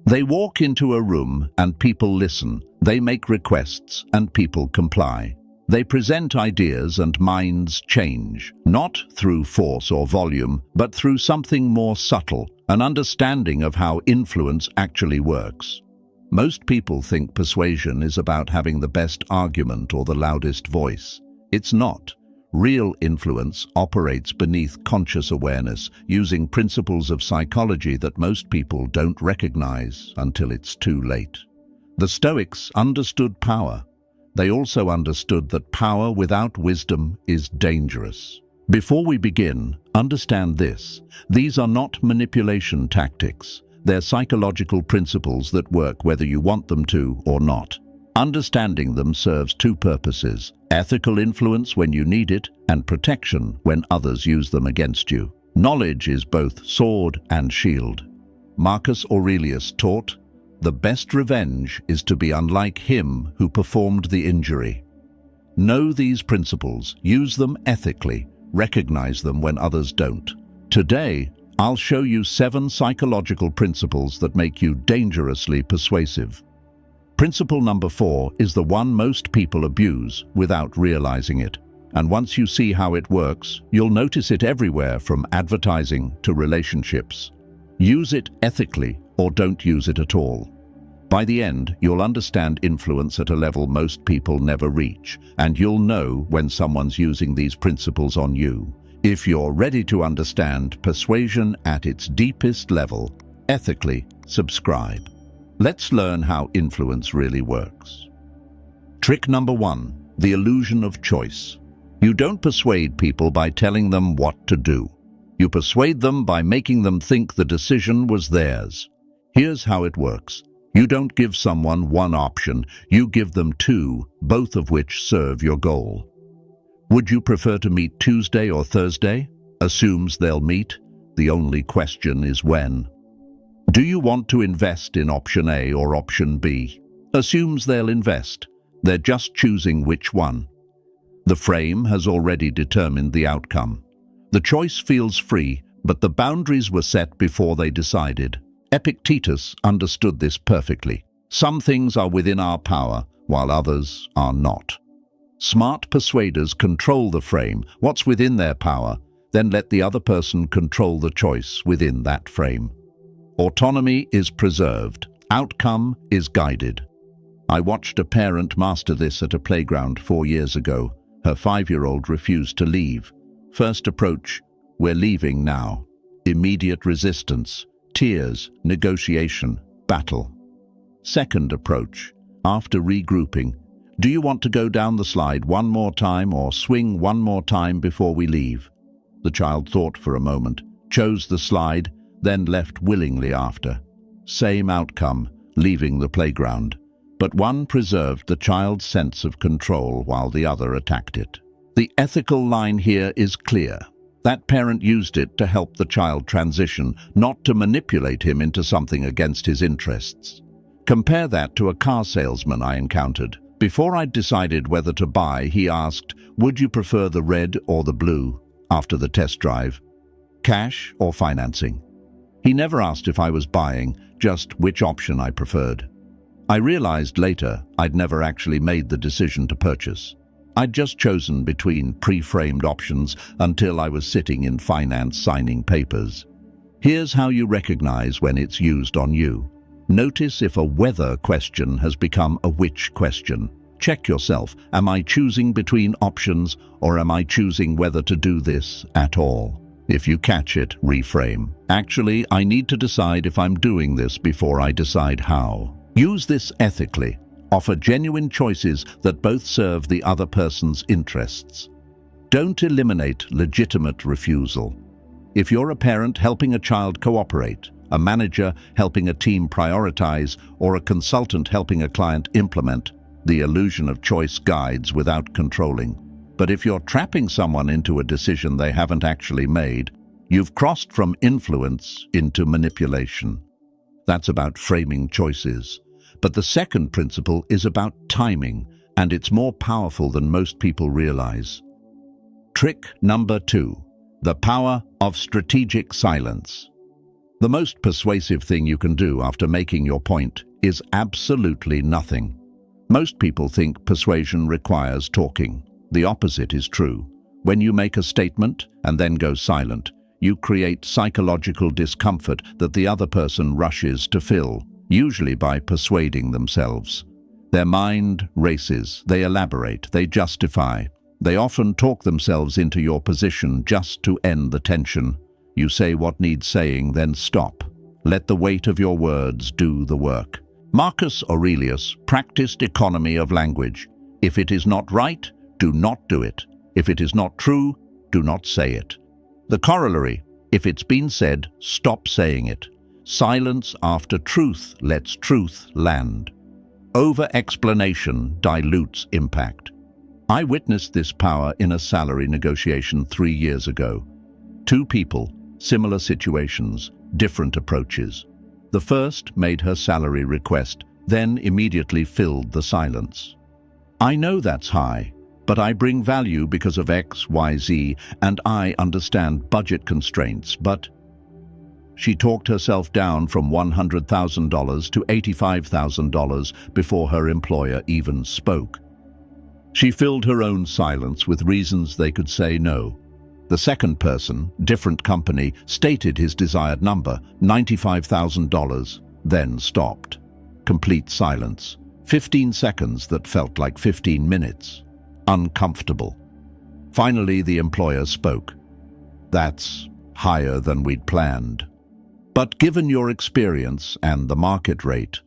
They walk into a room and people listen. They make requests and people comply. They present ideas and minds change, not through force or volume, but through something more subtle, an understanding of how influence actually works. Most people think persuasion is about having the best argument or the loudest voice. It's not. Real influence operates beneath conscious awareness, using principles of psychology that most people don't recognize until it's too late. The Stoics understood power. They also understood that power without wisdom is dangerous. Before we begin, understand this. These are not manipulation tactics. They're psychological principles that work whether you want them to or not. Understanding them serves two purposes: ethical influence when you need it, and protection when others use them against you. Knowledge is both sword and shield. Marcus Aurelius taught, "The best revenge is to be unlike him who performed the injury." Know these principles, use them ethically, recognize them when others don't. Today, I'll show you 7 psychological principles that make you dangerously persuasive. Principle number 4 is the one most people abuse without realizing it. And once you see how it works, you'll notice it everywhere from advertising to relationships. Use it ethically or don't use it at all. By the end, you'll understand influence at a level most people never reach, and you'll know when someone's using these principles on you. If you're ready to understand persuasion at its deepest level, ethically, subscribe. Let's learn how influence really works. Trick number 1, the illusion of choice. You don't persuade people by telling them what to do. You persuade them by making them think the decision was theirs. Here's how it works. You don't give someone one option, you give them 2, both of which serve your goal. Would you prefer to meet Tuesday or Thursday? Assumes they'll meet. The only question is when. Do you want to invest in option A or option B? Assumes they'll invest. They're just choosing which one. The frame has already determined the outcome. The choice feels free, but the boundaries were set before they decided. Epictetus understood this perfectly. Some things are within our power, while others are not. Smart persuaders control the frame, what's within their power, then let the other person control the choice within that frame. Autonomy is preserved. Outcome is guided. I watched a parent master this at a playground 4 years ago. Her 5-year-old refused to leave. First approach, "We're leaving now." Immediate resistance, tears, negotiation, battle. Second approach, after regrouping, "Do you want to go down the slide one more time or swing one more time before we leave?" The child thought for a moment, chose the slide, then left willingly after. Same outcome, leaving the playground. But one preserved the child's sense of control while the other attacked it. The ethical line here is clear. That parent used it to help the child transition, not to manipulate him into something against his interests. Compare that to a car salesman I encountered. Before I'd decided whether to buy, he asked, "Would you prefer the red or the blue?" after the test drive. Cash or financing? He never asked if I was buying, just which option I preferred. I realized later I'd never actually made the decision to purchase. I'd just chosen between pre-framed options until I was sitting in finance signing papers. Here's how you recognize when it's used on you. Notice if a whether question has become a which question. Check yourself. Am I choosing between options, or am I choosing whether to do this at all? If you catch it, reframe. Actually, I need to decide if I'm doing this before I decide how. Use this ethically. Offer genuine choices that both serve the other person's interests. Don't eliminate legitimate refusal. If you're a parent helping a child cooperate, a manager helping a team prioritize, or a consultant helping a client implement, the illusion of choice guides without controlling. But if you're trapping someone into a decision they haven't actually made, you've crossed from influence into manipulation. That's about framing choices. But the second principle is about timing, and it's more powerful than most people realize. Trick number 2, the power of strategic silence. The most persuasive thing you can do after making your point is absolutely nothing. Most people think persuasion requires talking. The opposite is true. When you make a statement and then go silent, you create psychological discomfort that the other person rushes to fill, usually by persuading themselves. Their mind races, they elaborate, they justify. They often talk themselves into your position just to end the tension. You say what needs saying, then stop. Let the weight of your words do the work. Marcus Aurelius practiced economy of language. If it is not right, do not do it. If it is not true, do not say it. The corollary, if it's been said, stop saying it. Silence after truth lets truth land. Over-explanation dilutes impact. I witnessed this power in a salary negotiation 3 years ago. Two people, similar situations, different approaches. The first made her salary request, then immediately filled the silence. I know that's high, but I bring value because of X, Y, Z, and I understand budget constraints, but she talked herself down from $100,000 to $85,000 before her employer even spoke. She filled her own silence with reasons they could say no. The second person, different company, stated his desired number, $95,000, then stopped. Complete silence. 15 seconds that felt like 15 minutes. Uncomfortable. Finally, the employer spoke. That's higher than we'd planned. But given your experience and the market rate,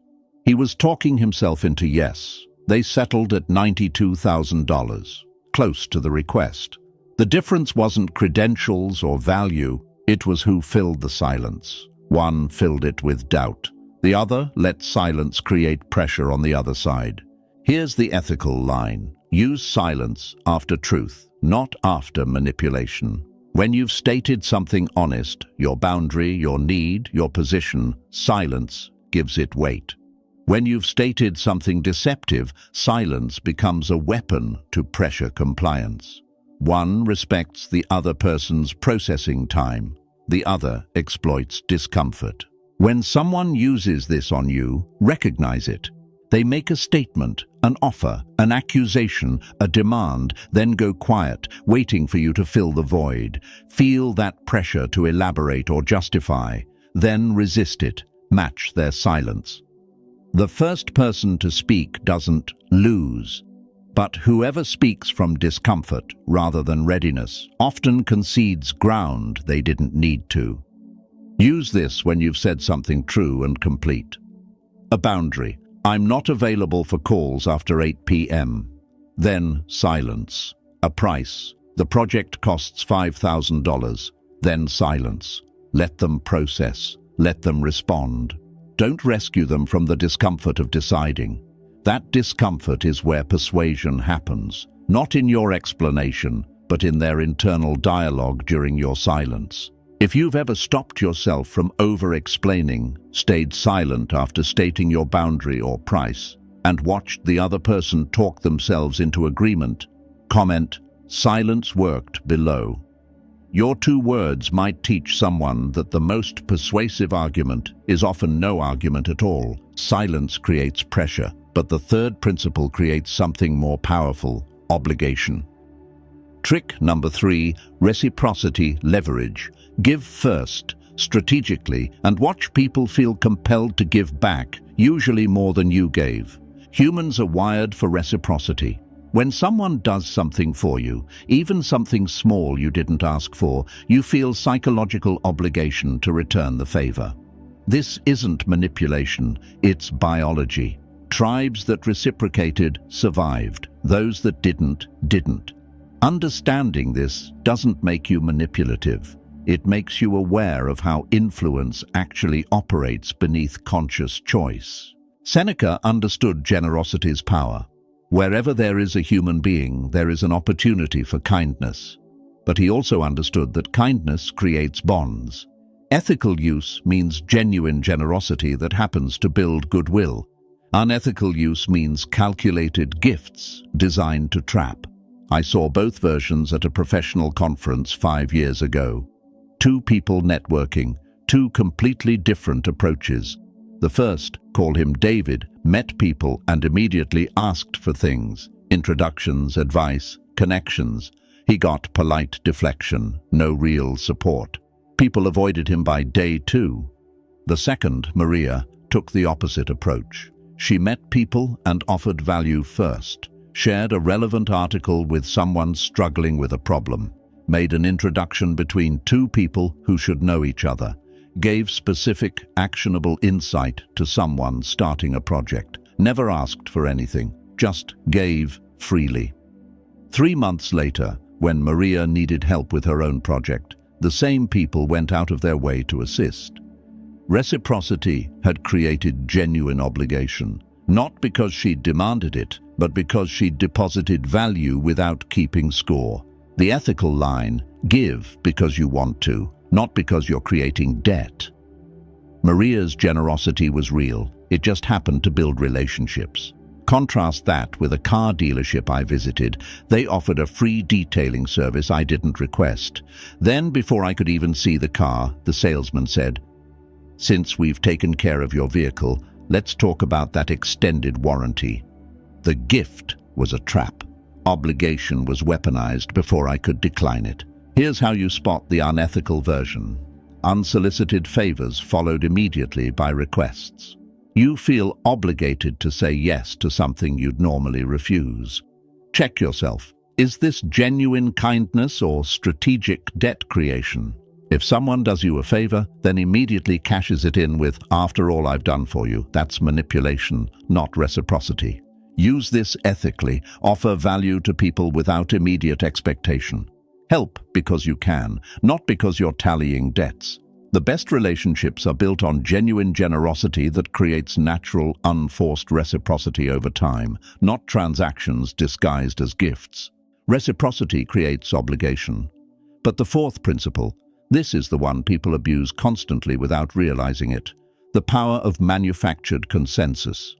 he was talking himself into yes. They settled at $92,000, close to the request. The difference wasn't credentials or value, it was who filled the silence. One filled it with doubt. The other let silence create pressure on the other side. Here's the ethical line. Use silence after truth, not after manipulation. When you've stated something honest, your boundary, your need, your position, silence gives it weight. When you've stated something deceptive, silence becomes a weapon to pressure compliance. One respects the other person's processing time. The other exploits discomfort. When someone uses this on you, recognize it. They make a statement, an offer, an accusation, a demand, then go quiet, waiting for you to fill the void. Feel that pressure to elaborate or justify, then resist it, match their silence. The first person to speak doesn't lose, but whoever speaks from discomfort rather than readiness often concedes ground they didn't need to. Use this when you've said something true and complete. A boundary. I'm not available for calls after 8 p.m. Then silence. A price. The project costs $5,000. Then silence. Let them process. Let them respond. Don't rescue them from the discomfort of deciding. That discomfort is where persuasion happens, not in your explanation, but in their internal dialogue during your silence. If you've ever stopped yourself from over-explaining, stayed silent after stating your boundary or price, and watched the other person talk themselves into agreement, comment, "Silence worked," below. Your 2 words might teach someone that the most persuasive argument is often no argument at all. Silence creates pressure, but the third principle creates something more powerful: obligation. Trick number 3, reciprocity leverage. Give first, strategically, and watch people feel compelled to give back, usually more than you gave. Humans are wired for reciprocity. When someone does something for you, even something small you didn't ask for, you feel psychological obligation to return the favor. This isn't manipulation, it's biology. Tribes that reciprocated survived. Those that didn't. Understanding this doesn't make you manipulative. It makes you aware of how influence actually operates beneath conscious choice. Seneca understood generosity's power. Wherever there is a human being, there is an opportunity for kindness. But he also understood that kindness creates bonds. Ethical use means genuine generosity that happens to build goodwill. Unethical use means calculated gifts designed to trap. I saw both versions at a professional conference 5 years ago. 2 people networking, two completely different approaches. The first, call him David, met people and immediately asked for things, introductions, advice, connections. He got polite deflection, no real support. People avoided him by day 2. The second, Maria, took the opposite approach. She met people and offered value first, shared a relevant article with someone struggling with a problem, made an introduction between two people who should know each other, gave specific, actionable insight to someone starting a project, never asked for anything, just gave freely. 3 months later, when Maria needed help with her own project, the same people went out of their way to assist. Reciprocity had created genuine obligation, not because she demanded it, but because she deposited value without keeping score. The ethical line, give because you want to, not because you're creating debt. Maria's generosity was real. It just happened to build relationships. Contrast that with a car dealership I visited. They offered a free detailing service I didn't request. Then, before I could even see the car, the salesman said, "Since we've taken care of your vehicle, let's talk about that extended warranty." The gift was a trap. Obligation was weaponized before I could decline it. Here's how you spot the unethical version. Unsolicited favors followed immediately by requests. You feel obligated to say yes to something you'd normally refuse. Check yourself. Is this genuine kindness or strategic debt creation? If someone does you a favor, then immediately cashes it in with, "After all I've done for you." That's manipulation, not reciprocity. Use this ethically. Offer value to people without immediate expectation. Help because you can, not because you're tallying debts. The best relationships are built on genuine generosity that creates natural, unforced reciprocity over time, not transactions disguised as gifts. Reciprocity creates obligation. But the fourth principle, this is the one people abuse constantly without realizing it, the power of manufactured consensus.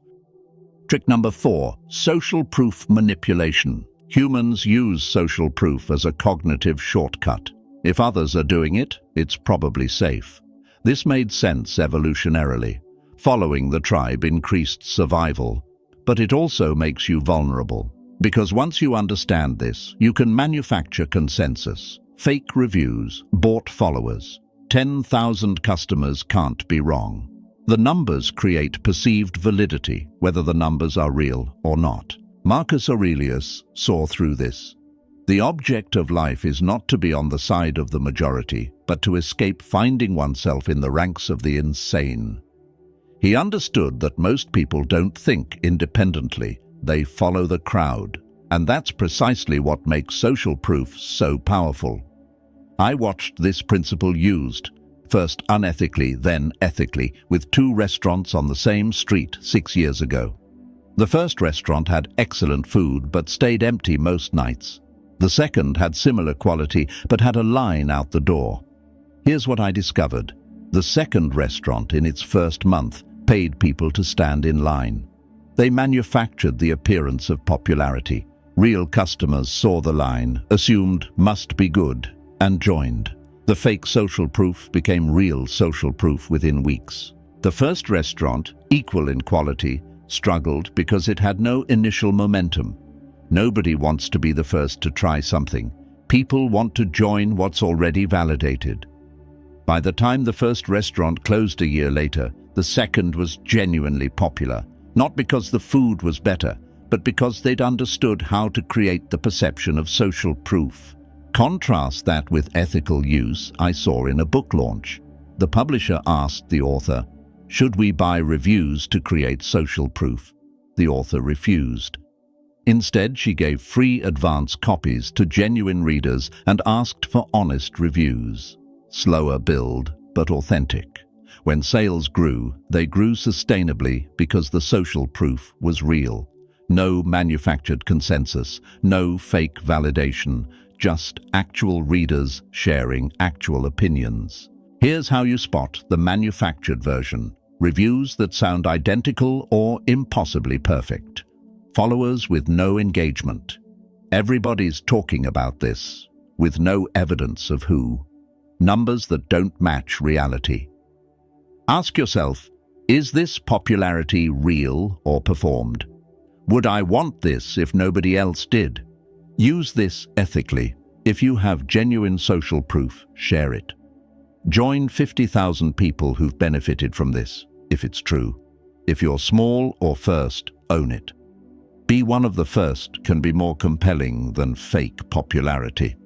Trick number 4, social proof manipulation. Humans use social proof as a cognitive shortcut. If others are doing it, it's probably safe. This made sense evolutionarily. Following the tribe increased survival. But it also makes you vulnerable. Because once you understand this, you can manufacture consensus. Fake reviews, bought followers. 10,000 customers can't be wrong. The numbers create perceived validity, whether the numbers are real or not. Marcus Aurelius saw through this. The object of life is not to be on the side of the majority, but to escape finding oneself in the ranks of the insane. He understood that most people don't think independently, they follow the crowd. And that's precisely what makes social proof so powerful. I watched this principle used, first unethically, then ethically, with 2 restaurants on the same street 6 years ago. The first restaurant had excellent food but stayed empty most nights. The second had similar quality but had a line out the door. Here's what I discovered. The second restaurant in its first month paid people to stand in line. They manufactured the appearance of popularity. Real customers saw the line, assumed must be good, and joined. The fake social proof became real social proof within weeks. The first restaurant, equal in quality, struggled because it had no initial momentum. Nobody wants to be the first to try something. People want to join what's already validated. By the time the first restaurant closed a year later, the second was genuinely popular, not because the food was better, but because they'd understood how to create the perception of social proof. Contrast that with ethical use I saw in a book launch. The publisher asked the author, "Should we buy reviews to create social proof?" The author refused. Instead, she gave free advance copies to genuine readers and asked for honest reviews. Slower build, but authentic. When sales grew, they grew sustainably because the social proof was real. No manufactured consensus, no fake validation, just actual readers sharing actual opinions. Here's how you spot the manufactured version. Reviews that sound identical or impossibly perfect. Followers with no engagement. Everybody's talking about this, with no evidence of who. Numbers that don't match reality. Ask yourself, is this popularity real or performed? Would I want this if nobody else did? Use this ethically. If you have genuine social proof, share it. Join 50,000 people who've benefited from this, if it's true. If you're small or first, own it. Be one of the first can be more compelling than fake popularity.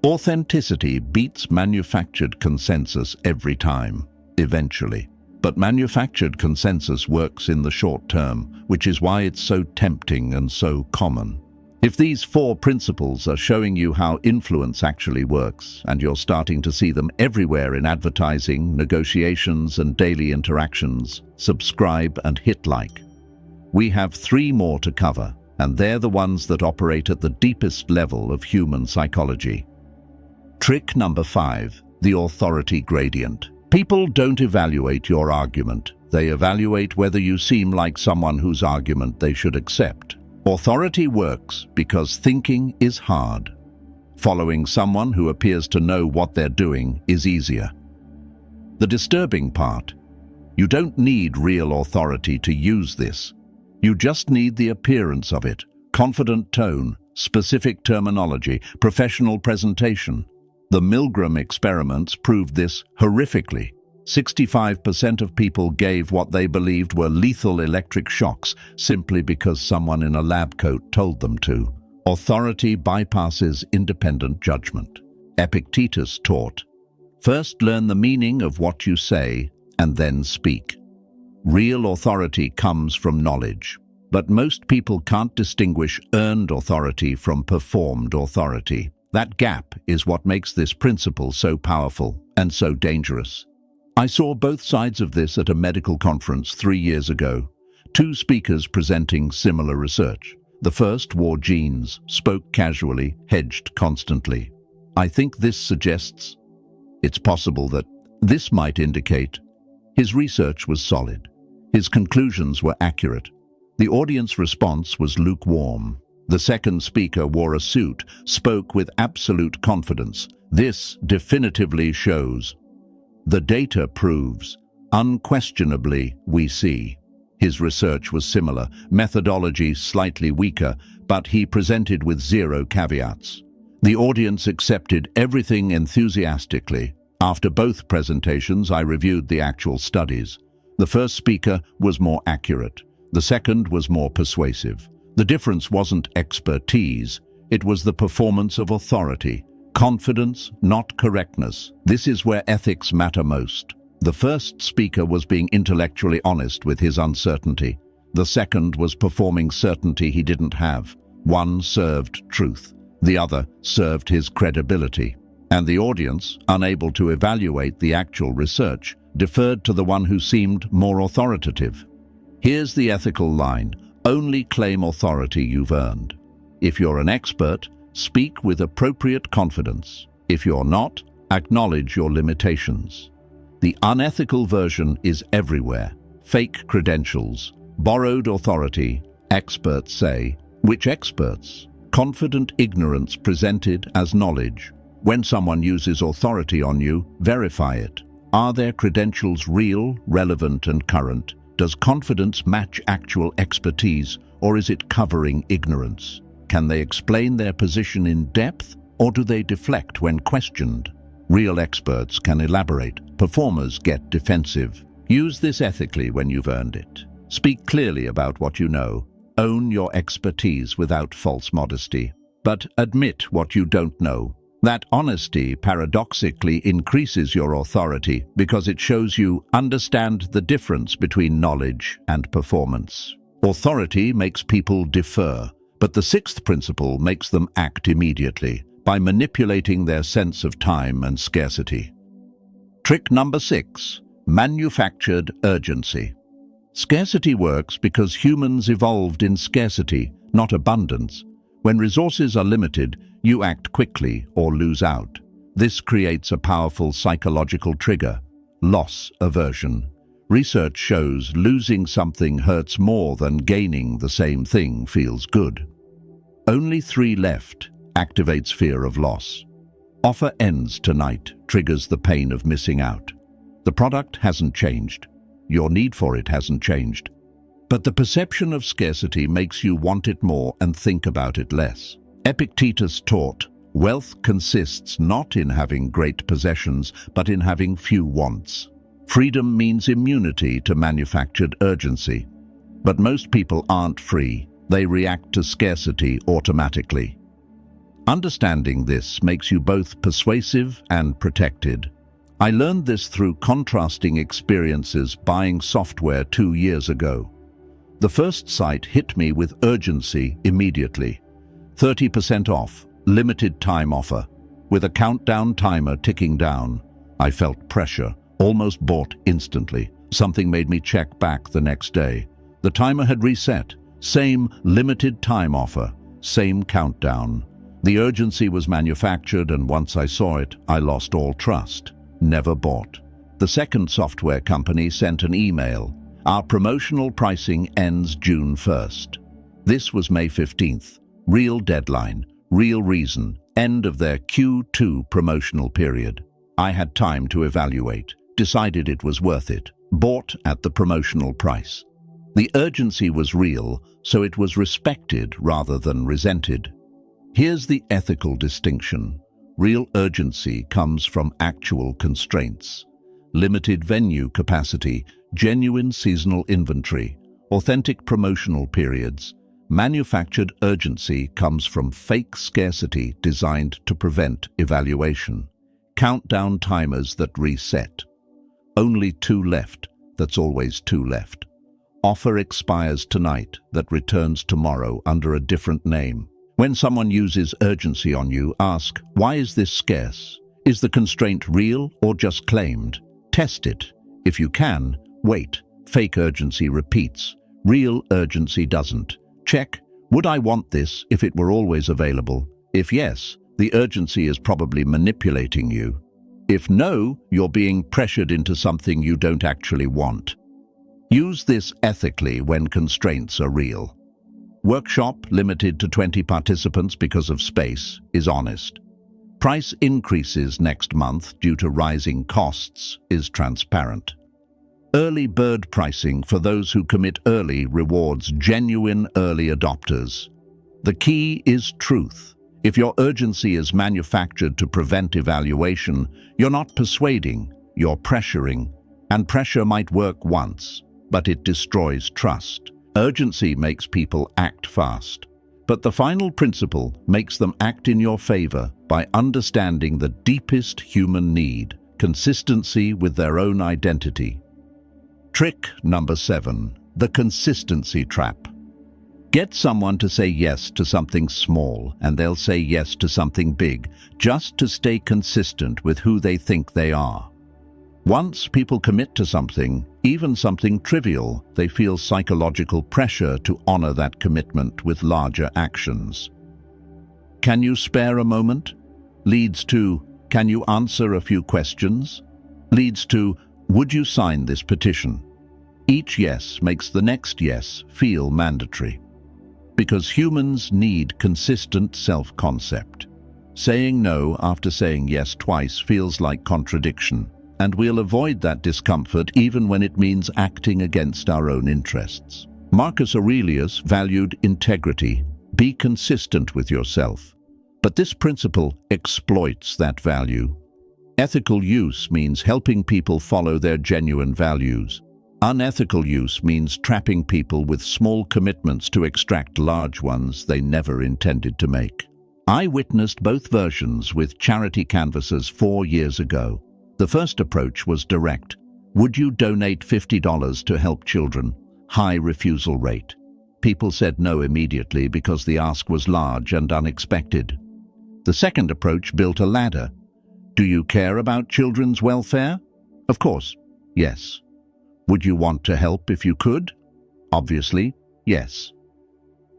Authenticity beats manufactured consensus every time, eventually. But manufactured consensus works in the short term, which is why it's so tempting and so common. If these 4 principles are showing you how influence actually works, and you're starting to see them everywhere in advertising, negotiations, and daily interactions, subscribe and hit like. We have 3 more to cover, and they're the ones that operate at the deepest level of human psychology. Trick number 5, the authority gradient. People don't evaluate your argument. They evaluate whether you seem like someone whose argument they should accept. Authority works because thinking is hard. Following someone who appears to know what they're doing is easier. The disturbing part, you don't need real authority to use this. You just need the appearance of it, confident tone, specific terminology, professional presentation. The Milgram experiments proved this horrifically. 65% of people gave what they believed were lethal electric shocks simply because someone in a lab coat told them to. Authority bypasses independent judgment. Epictetus taught, "First learn the meaning of what you say and then speak." Real authority comes from knowledge, but most people can't distinguish earned authority from performed authority. That gap is what makes this principle so powerful and so dangerous. I saw both sides of this at a medical conference 3 years ago. 2 speakers presenting similar research. The first wore jeans, spoke casually, hedged constantly. I think this suggests it's possible that this might indicate his research was solid. His conclusions were accurate. The audience response was lukewarm. The second speaker wore a suit, spoke with absolute confidence. This definitively shows. The data proves. Unquestionably, we see. His research was similar, methodology slightly weaker, but he presented with 0 caveats. The audience accepted everything enthusiastically. After both presentations, I reviewed the actual studies. The first speaker was more accurate. The second was more persuasive. The difference wasn't expertise, it was the performance of authority. Confidence, not correctness. This is where ethics matter most. The first speaker was being intellectually honest with his uncertainty. The second was performing certainty he didn't have. One served truth, the other served his credibility. And the audience, unable to evaluate the actual research, deferred to the one who seemed more authoritative. Here's the ethical line. Only claim authority you've earned. If you're an expert, speak with appropriate confidence. If you're not, acknowledge your limitations. The unethical version is everywhere. Fake credentials, borrowed authority, experts say. Which experts? Confident ignorance presented as knowledge. When someone uses authority on you, verify it. Are their credentials real, relevant, and current? Does confidence match actual expertise, or is it covering ignorance? Can they explain their position in depth, or do they deflect when questioned? Real experts can elaborate. Performers get defensive. Use this ethically when you've earned it. Speak clearly about what you know. Own your expertise without false modesty. But admit what you don't know. That honesty paradoxically increases your authority because it shows you understand the difference between knowledge and performance. Authority makes people defer, but the 6th principle makes them act immediately by manipulating their sense of time and scarcity. Trick number 6, manufactured urgency. Scarcity works because humans evolved in scarcity, not abundance. When resources are limited, you act quickly or lose out. This creates a powerful psychological trigger, loss aversion. Research shows losing something hurts more than gaining the same thing feels good. Only 3 left activates fear of loss. Offer ends tonight triggers the pain of missing out. The product hasn't changed. Your need for it hasn't changed. But the perception of scarcity makes you want it more and think about it less. Epictetus taught, wealth consists not in having great possessions, but in having few wants. Freedom means immunity to manufactured urgency. But most people aren't free. They react to scarcity automatically. Understanding this makes you both persuasive and protected. I learned this through contrasting experiences buying software 2 years ago. The first site hit me with urgency immediately. 30% off, limited time offer. With a countdown timer ticking down, I felt pressure, almost bought instantly. Something made me check back the next day. The timer had reset. Same limited time offer, same countdown. The urgency was manufactured, and once I saw it, I lost all trust. Never bought. The second software company sent an email. Our promotional pricing ends June 1st. This was May 15th. Real deadline, real reason, end of their Q2 promotional period. I had time to evaluate, decided it was worth it, bought at the promotional price. The urgency was real, so it was respected rather than resented. Here's the ethical distinction. Real urgency comes from actual constraints. Limited venue capacity, genuine seasonal inventory, authentic promotional periods. Manufactured urgency comes from fake scarcity designed to prevent evaluation. Countdown timers that reset. Only 2 left, that's always 2 left. Offer expires tonight, that returns tomorrow under a different name. When someone uses urgency on you, ask, why is this scarce? Is the constraint real or just claimed? Test it. If you can, wait. Fake urgency repeats. Real urgency doesn't. Check, would I want this if it were always available? If yes, the urgency is probably manipulating you. If no, you're being pressured into something you don't actually want. Use this ethically when constraints are real. Workshop, limited to 20 participants because of space, is honest. Price increases next month due to rising costs, is transparent. Early bird pricing for those who commit early rewards genuine early adopters. The key is truth. If your urgency is manufactured to prevent evaluation, you're not persuading, you're pressuring. And pressure might work once, but it destroys trust. Urgency makes people act fast. But the final principle makes them act in your favor by understanding the deepest human need, consistency with their own identity. Trick number 7, the consistency trap. Get someone to say yes to something small, and they'll say yes to something big, just to stay consistent with who they think they are. Once people commit to something, even something trivial, they feel psychological pressure to honor that commitment with larger actions. Can you spare a moment? Leads to, can you answer a few questions? Leads to, would you sign this petition? Each yes makes the next yes feel mandatory. Because humans need consistent self-concept. Saying no after saying yes twice feels like contradiction. And we'll avoid that discomfort even when it means acting against our own interests. Marcus Aurelius valued integrity. Be consistent with yourself. But this principle exploits that value. Ethical use means helping people follow their genuine values. Unethical use means trapping people with small commitments to extract large ones they never intended to make. I witnessed both versions with charity canvassers 4 years ago. The first approach was direct. Would you donate $50 to help children? High refusal rate. People said no immediately because the ask was large and unexpected. The second approach built a ladder. Do you care about children's welfare? Of course, yes. Would you want to help if you could? Obviously, yes.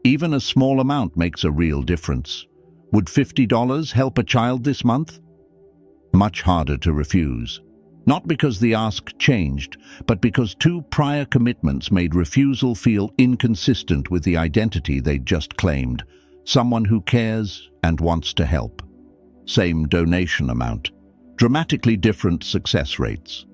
Even a small amount makes a real difference. Would $50 help a child this month? Much harder to refuse. Not because the ask changed, but because 2 prior commitments made refusal feel inconsistent with the identity they'd just claimed. Someone who cares and wants to help. Same donation amount. Dramatically different success rates.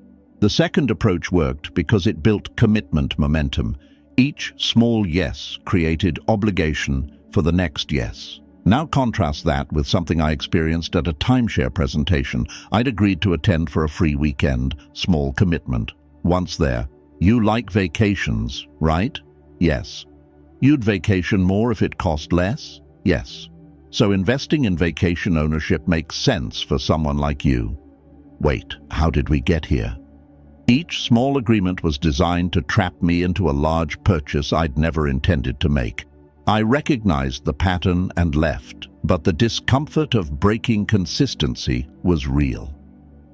The second approach worked because it built commitment momentum. Each small yes created obligation for the next yes. Now contrast that with something I experienced at a timeshare presentation. I'd agreed to attend for a free weekend, small commitment. Once there, you like vacations, right? Yes. You'd vacation more if it cost less? Yes. So investing in vacation ownership makes sense for someone like you. Wait, how did we get here? Each small agreement was designed to trap me into a large purchase I'd never intended to make. I recognized the pattern and left, but the discomfort of breaking consistency was real.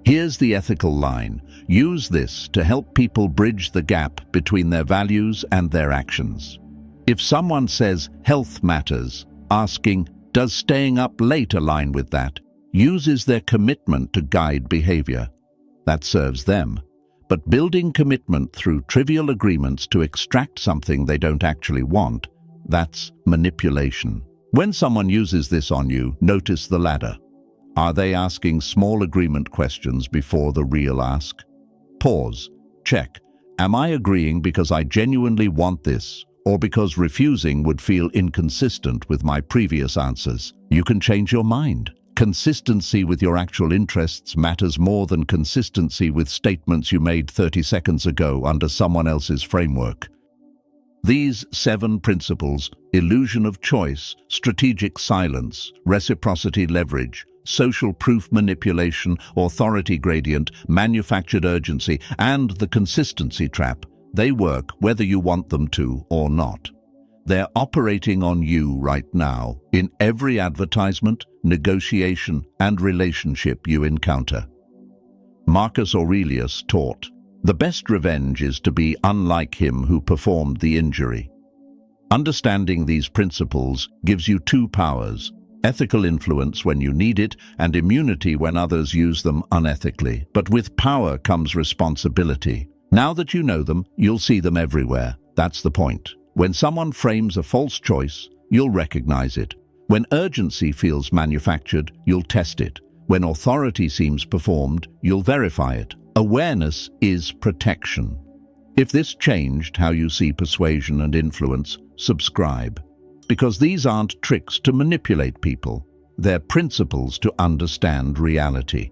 Here's the ethical line. Use this to help people bridge the gap between their values and their actions. If someone says health matters, asking, does staying up late align with that, uses their commitment to guide behavior. That serves them. But building commitment through trivial agreements to extract something they don't actually want, that's manipulation. When someone uses this on you, notice the ladder. Are they asking small agreement questions before the real ask? Pause. Check. Am I agreeing because I genuinely want this, or because refusing would feel inconsistent with my previous answers? You can change your mind. Consistency with your actual interests matters more than consistency with statements you made 30 seconds ago under someone else's framework. These 7 principles, illusion of choice, strategic silence, reciprocity leverage, social proof manipulation, authority gradient, manufactured urgency, and the consistency trap, they work whether you want them to or not. They're operating on you right now in every advertisement, negotiation, and relationship you encounter. Marcus Aurelius taught, "The best revenge is to be unlike him who performed the injury." Understanding these principles gives you 2 powers: ethical influence when you need it, and immunity when others use them unethically. But with power comes responsibility. Now that you know them, you'll see them everywhere. That's the point. When someone frames a false choice, you'll recognize it. When urgency feels manufactured, you'll test it. When authority seems performed, you'll verify it. Awareness is protection. If this changed how you see persuasion and influence, subscribe. Because these aren't tricks to manipulate people. They're principles to understand reality.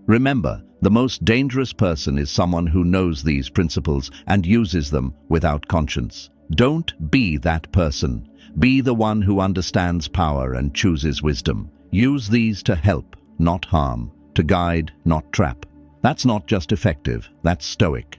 Remember, the most dangerous person is someone who knows these principles and uses them without conscience. Don't be that person. Be the one who understands power and chooses wisdom. Use these to help, not harm, to guide, not trap. That's not just effective, that's stoic.